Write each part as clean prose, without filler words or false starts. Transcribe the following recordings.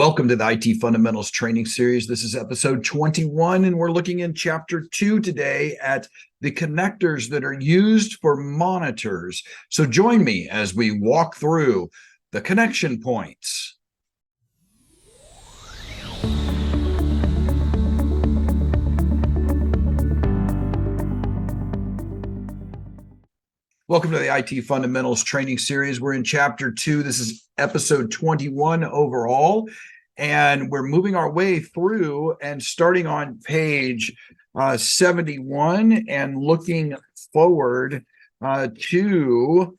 Welcome to the IT Fundamentals Training Series. This is episode 21, and we're looking in chapter 2 today at the connectors that are used for monitors. So join me as we walk through the connection points. Welcome to the IT Fundamentals Training Series. We're in Chapter 2. This is episode 21 overall, and we're moving our way through and starting on page 71 and looking forward to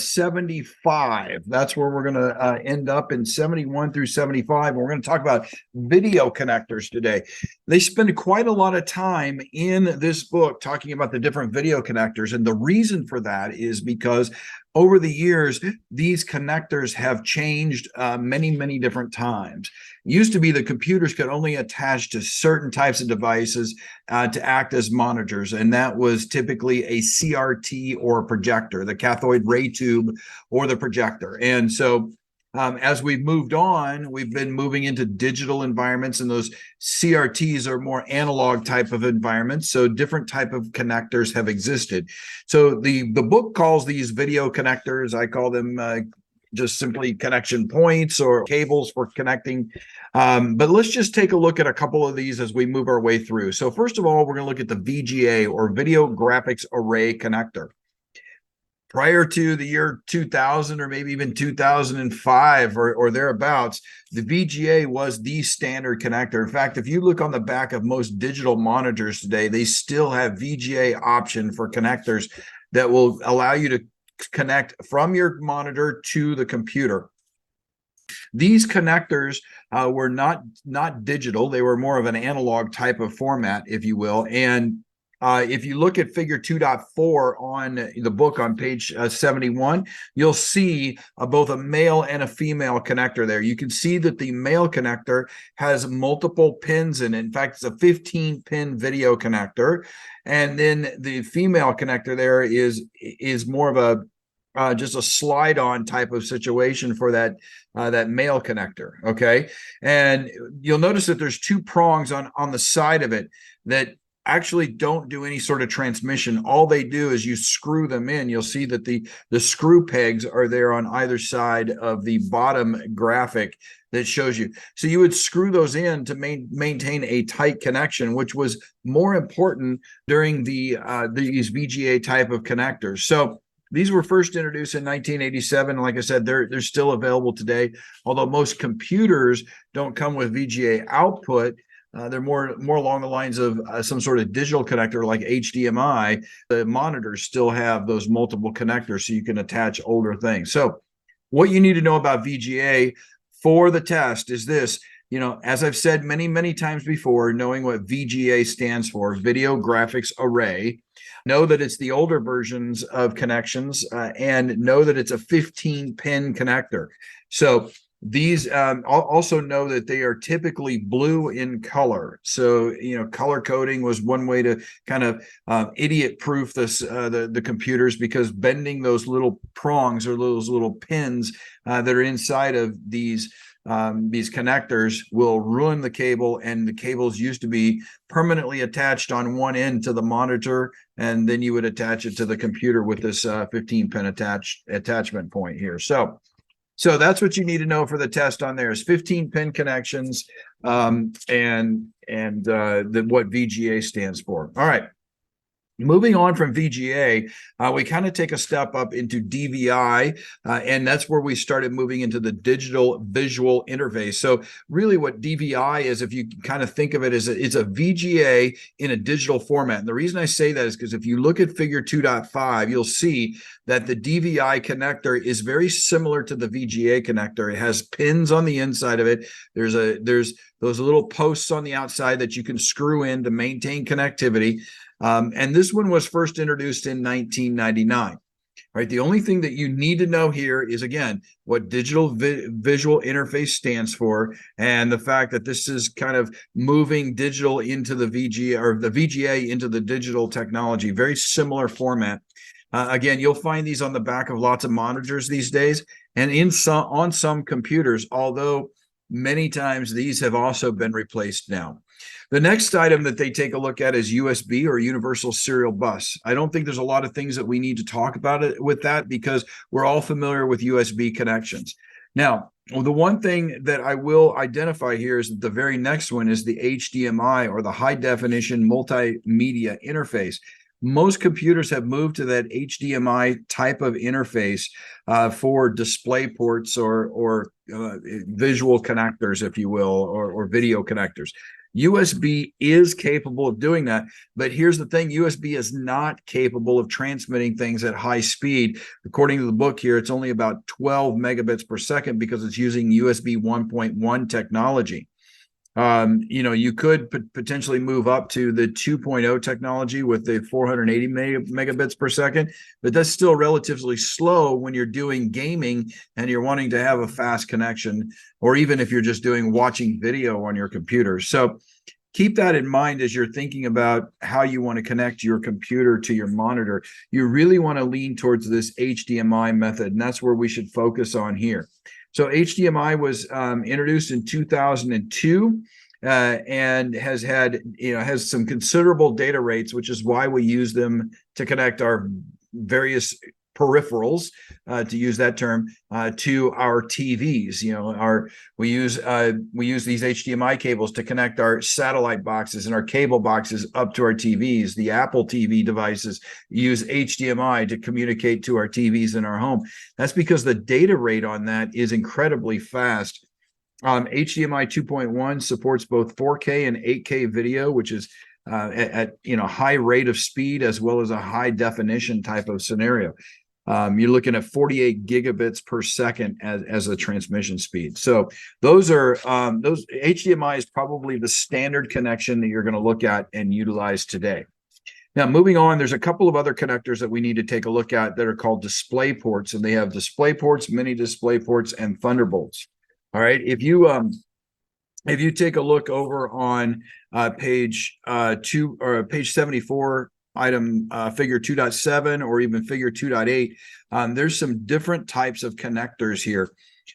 75. That's where we're going to end up in 71 through 75. And we're going to talk about video connectors today. They spend quite a lot of time in this book talking about the different video connectors. And the reason for that is because over the years, these connectors have changed many different times. It used to be that computers could only attach to certain types of devices to act as monitors, and that was typically a CRT or a projector, the cathode ray tube or the projector. And so as we've moved on, we've been moving into digital environments, and those CRTs are more analog type of environments. So different type of connectors have existed. So the book calls these video connectors. I call them just simply connection points or cables for connecting. But let's just take a look at a couple of these as we move our way through. So first of all, we're going to look at the VGA, or Video Graphics Array Connector. Prior to the year 2000 or maybe even 2005 or thereabouts, the VGA was the standard connector. In fact, if you look on the back of most digital monitors today, they still have VGA option for connectors that will allow you to connect from your monitor to the computer. These connectors were not digital. They were more of an analog type of format, if you will. And if you look at figure 2.4 on the book on page 71, you'll see both a male and a female connector there. You can see that the male connector has multiple pins in it. In fact, it's a 15-pin video connector. And then the female connector there is more of a just a slide-on type of situation for that male connector. Okay, and you'll notice that there's two prongs on the side of it that actually don't do any sort of transmission. All they do is you screw them in. You'll see that the screw pegs are there on either side of the bottom graphic that shows you. So you would screw those in to maintain a tight connection, which was more important during these VGA type of connectors. So these were first introduced in 1987. Like I said, they're still available today, although most computers don't come with VGA output. They're more along the lines of some sort of digital connector like HDMI. The monitors still have those multiple connectors, so you can attach older things. So what you need to know about VGA for the test is this. You know, as I've said many times before, knowing what VGA stands for, Video Graphics Array, know that it's the older versions of connections, and know that it's a 15-pin connector. So these also know that they are typically blue in color. So, you know, color coding was one way to kind of idiot-proof this the computers, because bending those little prongs or those little pins that are inside of these connectors will ruin the cable. And the cables used to be permanently attached on one end to the monitor, and then you would attach it to the computer with this 15-pin attachment point here. So that's what you need to know for the test on there is 15-pin connections, and what VGA stands for. All right. Moving on from VGA, we kind of take a step up into DVI, and that's where we started moving into the digital visual interface. So really what DVI is, if you kind of think of it as it's a VGA in a digital format. And the reason I say that is because if you look at figure 2.5, you'll see that the DVI connector is very similar to the VGA connector. It has pins on the inside of it. There's those little posts on the outside that you can screw in to maintain connectivity. And this one was first introduced in 1999. Right. The only thing that you need to know here is, again, what digital visual interface stands for, and the fact that this is kind of moving digital into the VGA, or the VGA into the digital technology. Very similar format. Again, you'll find these on the back of lots of monitors these days, and on some computers, although Many times these have also been replaced now. The next item that they take a look at is USB, or universal serial bus. I don't think there's a lot of things that we need to talk about it with that, because we're all familiar with USB connections. Now, the one thing that I will identify here is that the very next one is the HDMI, or the high definition multimedia interface. Most computers have moved to that HDMI type of interface for display ports, or visual connectors, if you will, or video connectors. USB is capable of doing that, but here's the thing: USB is not capable of transmitting things at high speed. According to the book here, it's only about 12 megabits per second because it's using USB 1.1 technology. You could potentially move up to the 2.0 technology with the 480 megabits per second, but that's still relatively slow when you're doing gaming and you're wanting to have a fast connection, or even if you're just watching video on your computer. So keep that in mind as you're thinking about how you want to connect your computer to your monitor. You really want to lean towards this HDMI method, and that's where we should focus on here. So HDMI was introduced in 2002 and has some considerable data rates, which is why we use them to connect our various peripherals, to use that term, to our TVs. We use these HDMI cables to connect our satellite boxes and our cable boxes up to our TVs. The Apple TV devices use HDMI to communicate to our TVs in our home. That's because the data rate on that is incredibly fast. HDMI 2.1 supports both 4K and 8K video, which is at high rate of speed, as well as a high definition type of scenario. You're looking at 48 gigabits per second as a transmission speed. So those HDMI is probably the standard connection that you're going to look at and utilize today. Now, moving on, there's a couple of other connectors that we need to take a look at that are called display ports, and they have display ports, mini display ports, and Thunderbolts. All right. If you take a look over on page 74, item figure 2.7, or even figure 2.8, there's some different types of connectors here.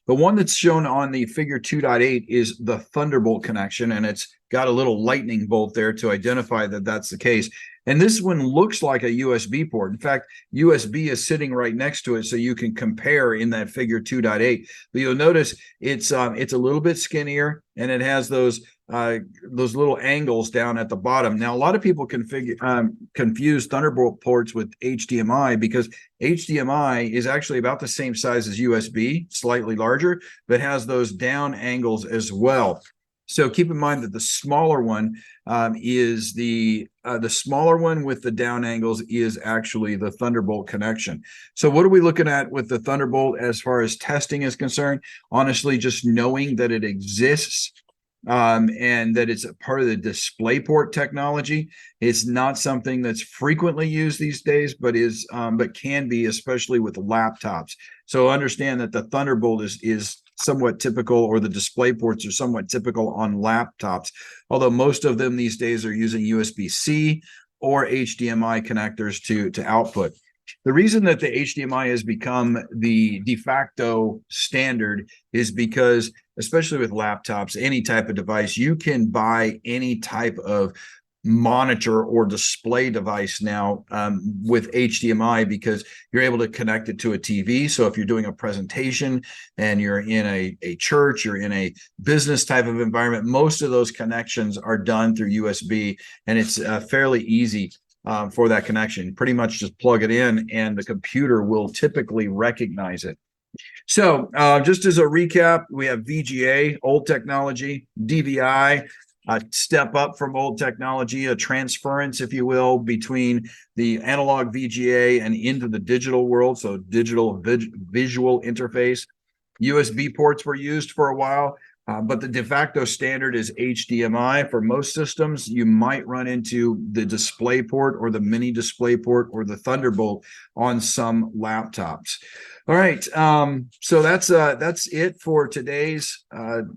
The one that's shown on the figure 2.8 is the Thunderbolt connection, and it's got a little lightning bolt there to identify that that's the case. And this one looks like a USB port. In fact, USB is sitting right next to it, so you can compare in that figure 2.8. But you'll notice it's a little bit skinnier, and it has those little angles down at the bottom. Now, a lot of people confuse Thunderbolt ports with HDMI, because HDMI is actually about the same size as USB, slightly larger, but has those down angles as well. So keep in mind that the smaller one is the smaller one with the down angles is actually the Thunderbolt connection. So what are we looking at with the Thunderbolt as far as testing is concerned? Honestly, just knowing that it exists and that it's a part of the DisplayPort technology. It's not something that's frequently used these days, but can be, especially with laptops. So understand that the Thunderbolt is somewhat typical, or the display ports are somewhat typical on laptops, although most of them these days are using USB-C or HDMI connectors to output. The reason that the HDMI has become the de facto standard is because, especially with laptops, any type of device, you can buy any type of monitor or display device now with HDMI, because you're able to connect it to a TV. So if you're doing a presentation and you're in a church, you're in a business type of environment, most of those connections are done through USB, and it's fairly easy for that connection. Pretty much just plug it in and the computer will typically recognize it. So just as a recap, we have VGA, old technology, DVI, a step up from old technology, a transference, if you will, between the analog VGA and into the digital world, so digital visual interface. USB ports were used for a while, but the de facto standard is HDMI. For most systems, you might run into the DisplayPort or the mini DisplayPort or the Thunderbolt on some laptops. All right. So that's it for today's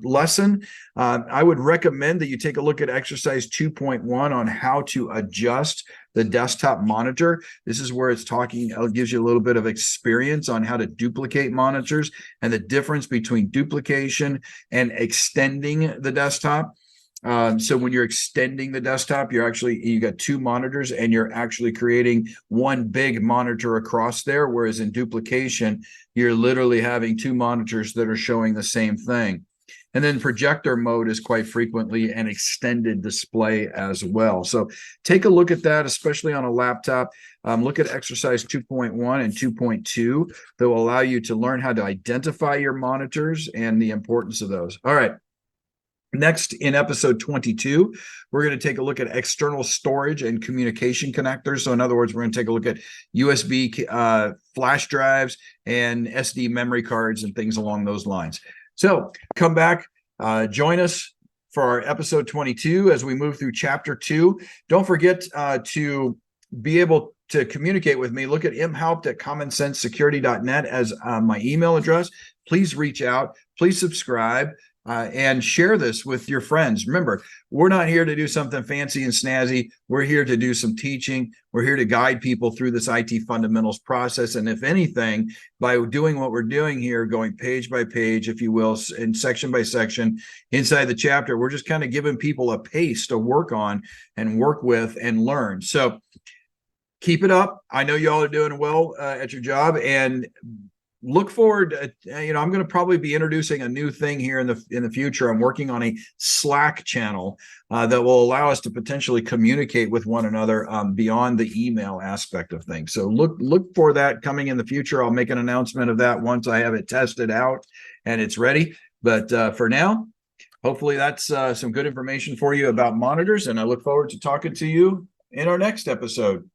lesson. I would recommend that you take a look at exercise 2.1 on how to adjust the desktop monitor. This is where it gives you a little bit of experience on how to duplicate monitors and the difference between duplication and extending the desktop. So when you're extending the desktop, you got two monitors and you're actually creating one big monitor across there. Whereas in duplication, you're literally having two monitors that are showing the same thing. And then projector mode is quite frequently an extended display as well. So take a look at that, especially on a laptop. Look at exercise 2.1 and 2.2 that will allow you to learn how to identify your monitors and the importance of those. All right. Next, in episode 22, we're going to take a look at external storage and communication connectors. So in other words, we're going to take a look at USB flash drives and SD memory cards and things along those lines. So come back, join us for our episode 22 as we move through chapter 2. Don't forget to be able to communicate with me. Look at mhaupt@commonsensesecurity.net as my email address. Please reach out. Please subscribe. And share this with your friends. Remember, we're not here to do something fancy and snazzy. We're here to do some teaching. We're here to guide people through this IT fundamentals process. And if anything, by doing what we're doing here, going page by page, if you will, and section by section inside the chapter, we're just kind of giving people a pace to work on and work with and learn. So keep it up. I know y'all are doing well at your job, and look forward. I'm going to probably be introducing a new thing here in the future. I'm working on a Slack channel that will allow us to potentially communicate with one another beyond the email aspect of things. So look for that coming in the future. I'll make an announcement of that once I have it tested out and it's ready. But for now, hopefully that's some good information for you about monitors, and I look forward to talking to you in our next episode.